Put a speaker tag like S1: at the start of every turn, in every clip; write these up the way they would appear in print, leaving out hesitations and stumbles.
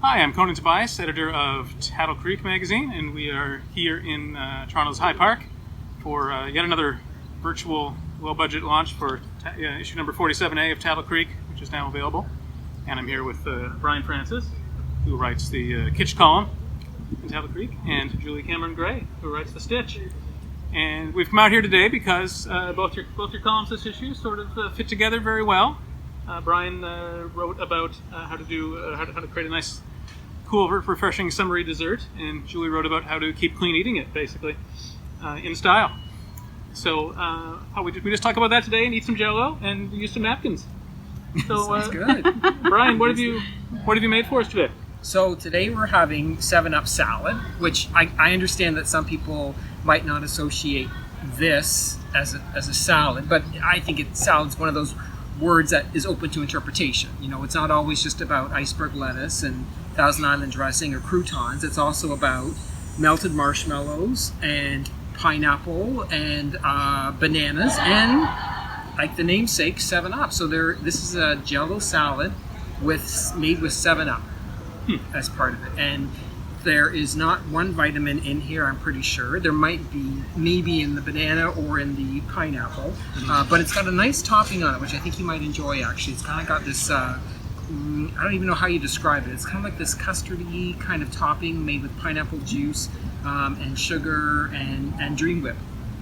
S1: Hi, I'm Conan Tobias, editor of Taddle Creek magazine, and we are here in Toronto's High Park for yet another virtual low-budget launch for issue number 47A of Taddle Creek, which is now available. And I'm here with Brian Francis, who writes the Kitsch column in Taddle Creek, and Julie Cameron Gray, who writes the Stitch. And we've come out here today because both your columns this issue sort of fit together very well. Brian wrote about how to create a nice, cool, refreshing summery dessert, and Julie wrote about how to keep clean eating it, basically, in style. So we just talk about that today and eat some Jell-O and use some napkins. So
S2: sounds good.
S1: Brian, what have you made for us today?
S2: So today we're having 7-Up salad, which I understand that some people might not associate this as a salad, but I think salad's one of those words that is open to interpretation. You know, it's not always just about iceberg lettuce and Thousand Island dressing or croutons. It's also about melted marshmallows and pineapple and bananas and, like the namesake, 7-Up. So this is a Jell-O salad made with 7-Up as part of it. And there is not one vitamin in here, I'm pretty sure. There might be maybe in the banana or in the pineapple, but it's got a nice topping on it, which I think you might enjoy, actually. It's kind of got this, I don't even know how you describe it. It's kind of like this custardy kind of topping made with pineapple juice and sugar and Dream Whip.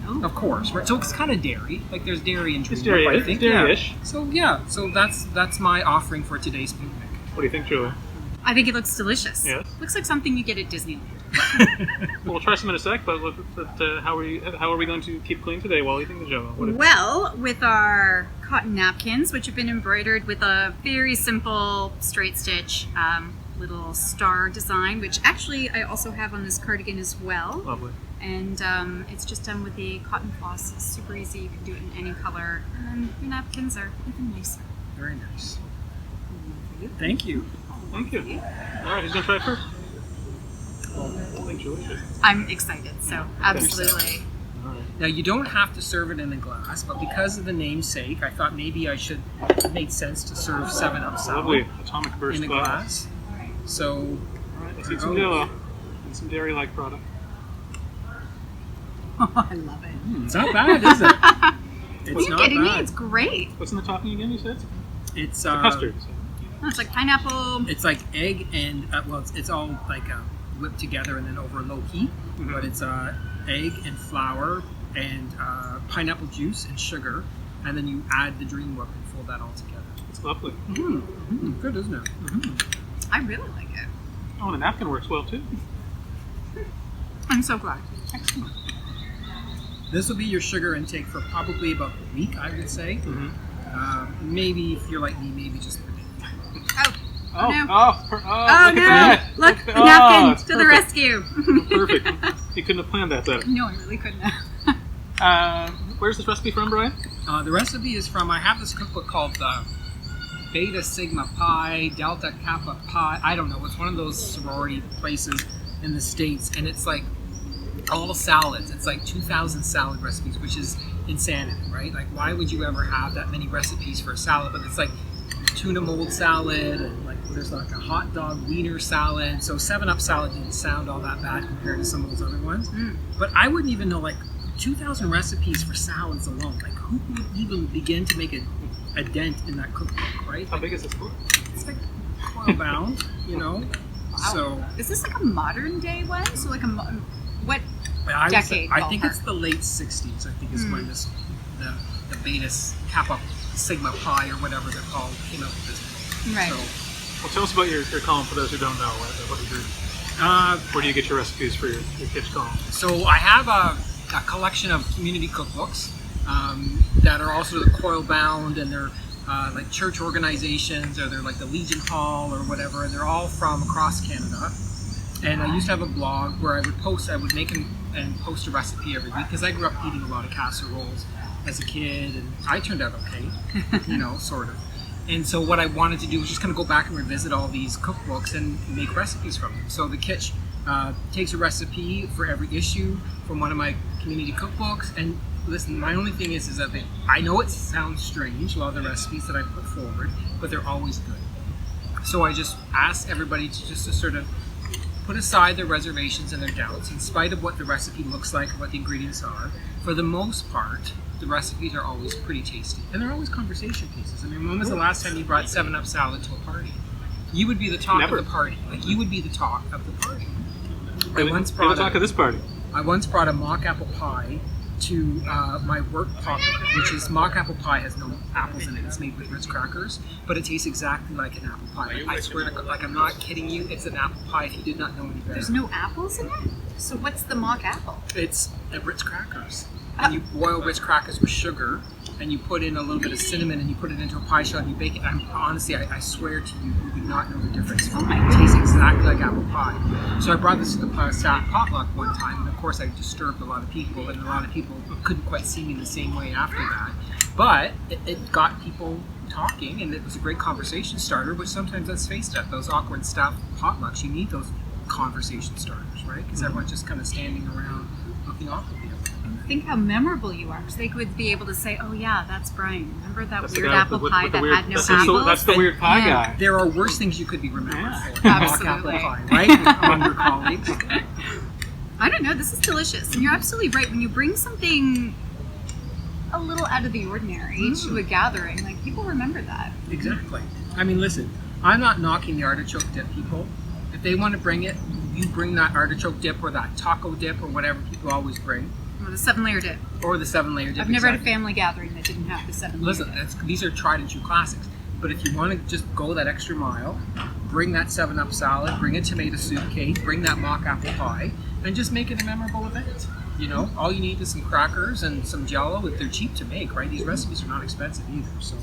S2: Oh. Of course, right? So it's kind of dairy. Like there's dairy in Dream Whip, I think.
S1: It's dairy-ish.
S2: Yeah. So that's my offering for today's picnic.
S1: What do you think, Julie?
S3: I think it looks delicious.
S1: Yes.
S3: Looks like something you get at Disneyland.
S1: Well, we'll try some in a sec, but how are we going to keep clean today while eating the Jell-O?
S3: Well, with our cotton napkins, which have been embroidered with a very simple straight stitch little star design, which actually I also have on this cardigan as well.
S1: Lovely.
S3: And it's just done with the cotton floss. It's super easy. You can do it in any color. And then your napkins are even nicer.
S2: Very nice. Thank you.
S1: Thank you. All right, who's going to try it first? I think Julie should.
S3: I'm excited, so absolutely.
S1: All right.
S2: Now, you don't have to serve it in a glass, but because of the namesake, I thought maybe it made sense to serve 7-Up salad
S1: Lovely atomic burst
S2: in a glass. So,
S1: all right, let's eat some Jell-O and some dairy-like product.
S3: Oh, I love it.
S2: It's not bad, is it?
S3: Are you kidding me? It's great.
S1: What's in the topping again, you said?
S2: It's
S1: custard.
S3: Oh, it's like pineapple.
S2: It's like egg and, it's all like whipped together and then over low heat. Mm-hmm. But it's egg and flour and pineapple juice and sugar. And then you add the Dream Whip and fold that all together.
S1: It's lovely.
S2: Mm-hmm. Mm-hmm. Good, isn't it? Mm-hmm.
S3: I really like it.
S1: Oh, and the napkin works well, too.
S3: I'm so glad.
S1: Excellent.
S2: This will be your sugar intake for probably about a week, I would say. Mm-hmm. Maybe, if you're like me, maybe just a day.
S3: Oh no!
S1: Look
S3: no!
S1: At that.
S3: Look, the napkin to the rescue.
S1: Perfect. You couldn't have planned that better.
S3: No, I really couldn't have.
S1: Where's this recipe from, Brian?
S2: The recipe is from, I have this cookbook called Beta Sigma Pi, Delta Kappa Pi. I don't know. It's one of those sorority places in the States, and it's like all salads. It's like 2,000 salad recipes, which is insanity, right? Like, why would you ever have that many recipes for a salad? But it's like tuna mold salad, and like there's like a hot dog wiener salad. So 7-Up salad didn't sound all that bad compared to some of those other ones. But I wouldn't even know, like, 2,000 recipes for salads alone. Like, who would even begin to make a dent in that cookbook, right?
S1: How big is this book?
S2: It's like coil bound, you know.
S3: Wow.
S2: So
S3: is this like a modern day one? So like what decade?
S2: I think it's the late 60s. I think is when the Beta Kappa Sigma Pi or whatever they're called came out with this book.
S3: Right.
S2: So,
S1: well, tell us about your column for those who don't know. Where do you get your recipes for your Kitsch column?
S2: So I have a collection of community cookbooks that are also coil bound, and they're like church organizations, or they're like the Legion Hall or whatever, and they're all from across Canada. And I used to have a blog where I would make and post a recipe every week, because I grew up eating a lot of casseroles as a kid, and I turned out okay, you know, sort of. And so what I wanted to do was just kind of go back and revisit all these cookbooks and make recipes from them. So the Kitsch takes a recipe for every issue from one of my community cookbooks. And listen, my only thing is that I know it sounds strange, a lot of the recipes that I put forward, but they're always good. So I just ask everybody to sort of put aside their reservations and their doubts, in spite of what the recipe looks like and what the ingredients are. For the most part, the recipes are always pretty tasty. And they're always conversation pieces. I mean, when was the last time you brought 7-Up salad to a party? You would be the talk
S1: Never.
S2: of the party. Like, you would be the talk of the party.
S1: You're the talk of this party.
S2: I once brought a mock apple pie to my work potluck, which is mock apple pie has no apples in it. It's made with Ritz crackers, but it tastes exactly like an apple pie. I swear to God, like, I'm not kidding you. It's an apple pie if you did not know any better.
S3: There's no apples in it? So what's the mock apple?
S2: It's Ritz crackers. And you boil Ritz crackers with sugar, and you put in a little bit of cinnamon, and you put it into a pie shell, and you bake it. Honestly, I swear to you, you would not know the difference.
S3: Oh my
S2: It tastes exactly like apple pie. So I brought this to the staff potluck one time, and of course I disturbed a lot of people, and a lot of people couldn't quite see me the same way after that. But it got people talking, and it was a great conversation starter, which sometimes, let's face it, those awkward staff potlucks, you need those conversation starters, right? Because everyone's just kind of standing around looking awkward.
S3: Think how memorable you are. Because they would be able to say, "Oh yeah, that's Brian. Remember that
S1: That's the
S3: weird
S1: guy
S3: apple
S1: with
S3: pie
S1: the
S3: that
S1: weird-
S3: had no
S1: that's
S3: apples?"
S1: That's the weird pie
S3: Yeah.
S1: guy.
S2: There are worse things you could be remembered
S1: Yeah.
S2: for. Mock apple
S3: Absolutely.
S2: pie, right? Among your colleagues.
S3: I don't know. This is delicious, and you're absolutely right. When you bring something a little out of the ordinary to a gathering, like, people remember that.
S2: Exactly. I mean, listen, I'm not knocking the artichoke dip, people. If they want to bring it, you bring that artichoke dip or that taco dip or whatever people always bring.
S3: Or the 7-layer dip.
S2: Or the 7-layer dip.
S3: I've never had a
S2: exactly.
S3: family gathering that didn't have the 7-layer
S2: Listen,
S3: dip.
S2: these are tried and true classics. But if you want to just go that extra mile, bring that 7-Up salad, bring a tomato soup cake, bring that mock apple pie, and just make it a memorable event. You know, all you need is some crackers and some Jell-O. They're cheap to make, right? These recipes are not expensive either. So,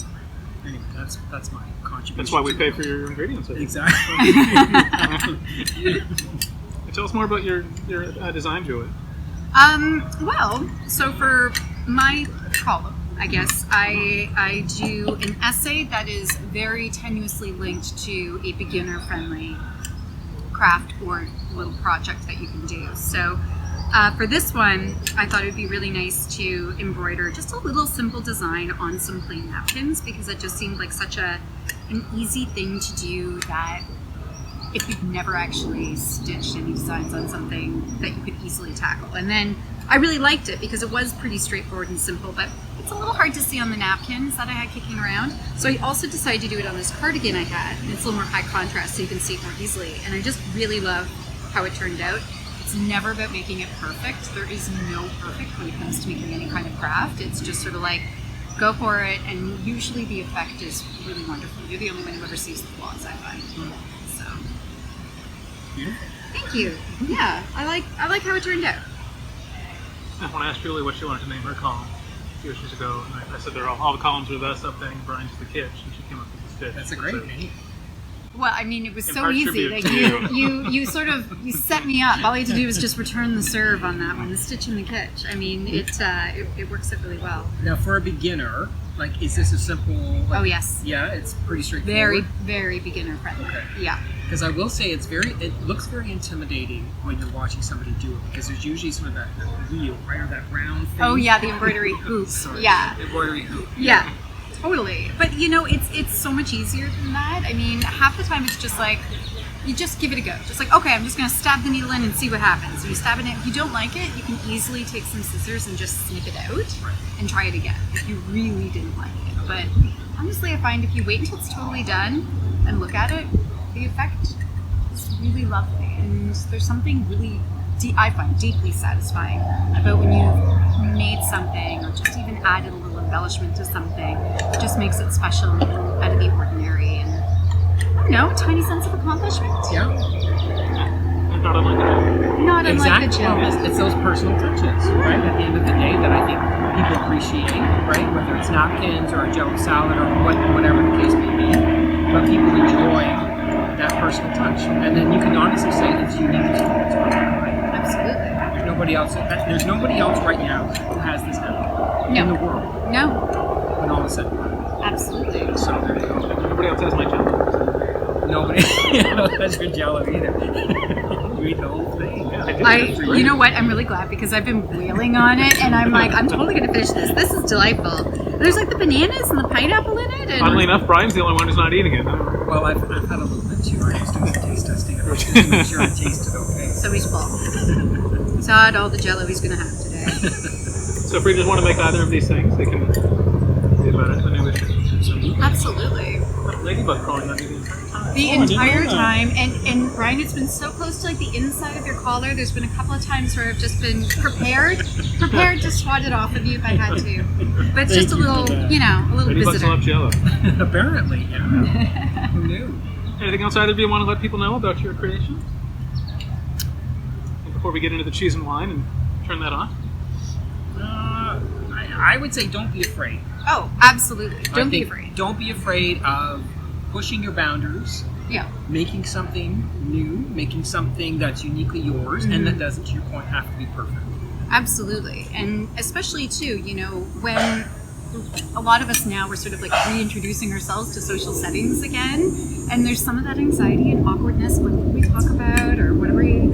S2: anyway, that's my contribution.
S1: That's why we pay for your ingredients. I think.
S2: Exactly.
S1: Tell us more about your design, Julie.
S3: Well, so for my column, I guess, I do an essay that is very tenuously linked to a beginner-friendly craft or little project that you can do. So for this one, I thought it would be really nice to embroider just a little simple design on some plain napkins, because it just seemed like such an easy thing to do that if you've never actually stitched any designs on something, that you could easily tackle. And then I really liked it because it was pretty straightforward and simple, but it's a little hard to see on the napkins that I had kicking around. So I also decided to do it on this cardigan I had, and it's a little more high contrast so you can see it more easily. And I just really love how it turned out. It's never about making it perfect. There is no perfect when it comes to making any kind of craft. It's just sort of like, go for it, and usually the effect is really wonderful. You're the only one who ever sees the flaws, I find. So, thank you. Yeah, I like how it turned out.
S1: When I asked Julie what she wanted to name her column a few issues ago, and I said all the columns are this something, Brian's the kitsch, and she came up with the stitch.
S2: That's a great name.
S3: Well, I mean, it was
S1: In
S3: so
S1: part
S3: easy.
S1: tribute
S3: Like
S1: to
S3: you sort of set me up. All I had to do was just return the serve on that one, the stitch and the catch. I mean, it works out really well.
S2: Now, for a beginner, like, is this a simple? Like,
S3: Oh yes,
S2: Yeah, it's pretty straightforward.
S3: very very beginner friendly.
S2: Okay.
S3: Yeah.
S2: Because I will say it looks very intimidating when you're watching somebody do it, because there's usually sort of that wheel, right, or that round thing.
S3: Oh yeah, the embroidery hoop.
S2: Sorry,
S3: Yeah.
S2: the embroidery hoop.
S3: Yeah. Totally. But you know, it's so much easier than that. I mean, half the time it's just like, you just give it a go. Just like, okay, I'm just going to stab the needle in and see what happens. And you stab it in. If you don't like it, you can easily take some scissors and just snip it out and try it again if you really didn't like it. But honestly, I find if you wait until it's totally done and look at it, the effect is really lovely. And there's something really, I find deeply satisfying about when you've made something or just even added a little embellishment to something. It just makes it special and a little out of the ordinary. And I don't know, a tiny sense of accomplishment.
S2: Yeah.
S1: Not unlike that.
S3: Not unlike the
S2: Exactly.
S3: Jell-O.
S2: It's those personal touches, right? At the end of the day, that I think people appreciate, right? Whether it's napkins or a Jell-O salad or whatever the case may be, but people enjoy that personal touch, and then you can honestly say it's unique to you as well, right?
S3: Absolutely.
S2: There's nobody else. There's nobody else right now who has this now in the world.
S3: No.
S2: When all is said.
S3: Absolutely.
S2: So there you go.
S1: Nobody else has my Jell-O.
S2: Nobody has your Jell-O either. You eat the whole thing.
S1: Yeah, I did.
S3: You know what? I'm really glad because I've been wailing on it, and I'm like, I'm totally going to finish this. This is delightful. There's like the bananas and the pineapple in it. And
S1: Funnily enough, Brian's the only one who's not eating it.
S2: Well, I've had a little bit too. I was doing some taste testing just to make sure it tasted okay.
S3: so he's full. He's had all the Jell-O he's going to have today.
S1: So if we just want to make either of these things, they can do about it. The new issue.
S3: Absolutely.
S1: Ladybug crawling on you the entire time.
S3: The
S1: Oh, I didn't
S3: entire
S1: know that.
S3: time, and Brian, it's been so close to like the inside of your collar. There's been a couple of times where I've just been prepared to swat it off of you if I had to. But it's just a little, a little
S1: Ladybugs
S3: visitor.
S1: love Jell-O.
S2: Apparently, yeah. Who knew?
S1: Anything else either of you want to let people know about your creations? Before we get into the cheese and wine and turn that on?
S2: I would say don't be afraid.
S3: Oh, absolutely.
S2: I
S3: Don't be
S2: think
S3: afraid.
S2: Don't be afraid of pushing your boundaries,
S3: Yeah.
S2: making something new, making something that's uniquely yours, and that doesn't, to your point, have to be perfect.
S3: Absolutely. And especially too, when a lot of us now we're sort of like reintroducing ourselves to social settings again, and there's some of that anxiety and awkwardness. What do we talk about, or what are we,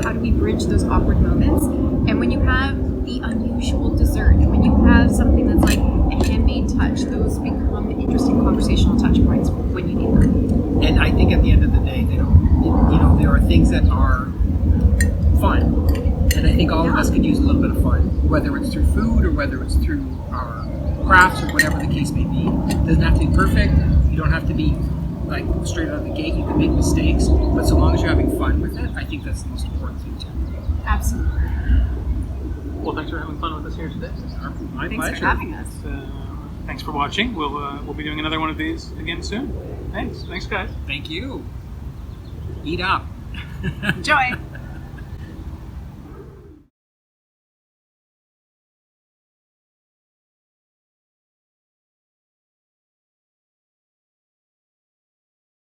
S3: how do we bridge those awkward moments? And when you have the unusual dessert, and when you have something that's like a handmade touch, those become interesting conversational touch points when you need them.
S2: And I think at the end of the day, there are things that are fun. And I think all of us could use a little bit of fun, whether it's through food or whether it's through our crafts or whatever the case may be. It doesn't have to be perfect. You don't have to be like straight out of the gate. You can make mistakes, but so long as you're having fun with it, I think that's the most important thing too.
S3: Absolutely.
S1: Well, thanks for having fun with us here today.
S2: My
S3: Thanks
S2: pleasure.
S3: for having us.
S1: Thanks for watching. We'll be doing another one of these again soon. Thanks, guys.
S2: Thank you. Eat up.
S3: Enjoy.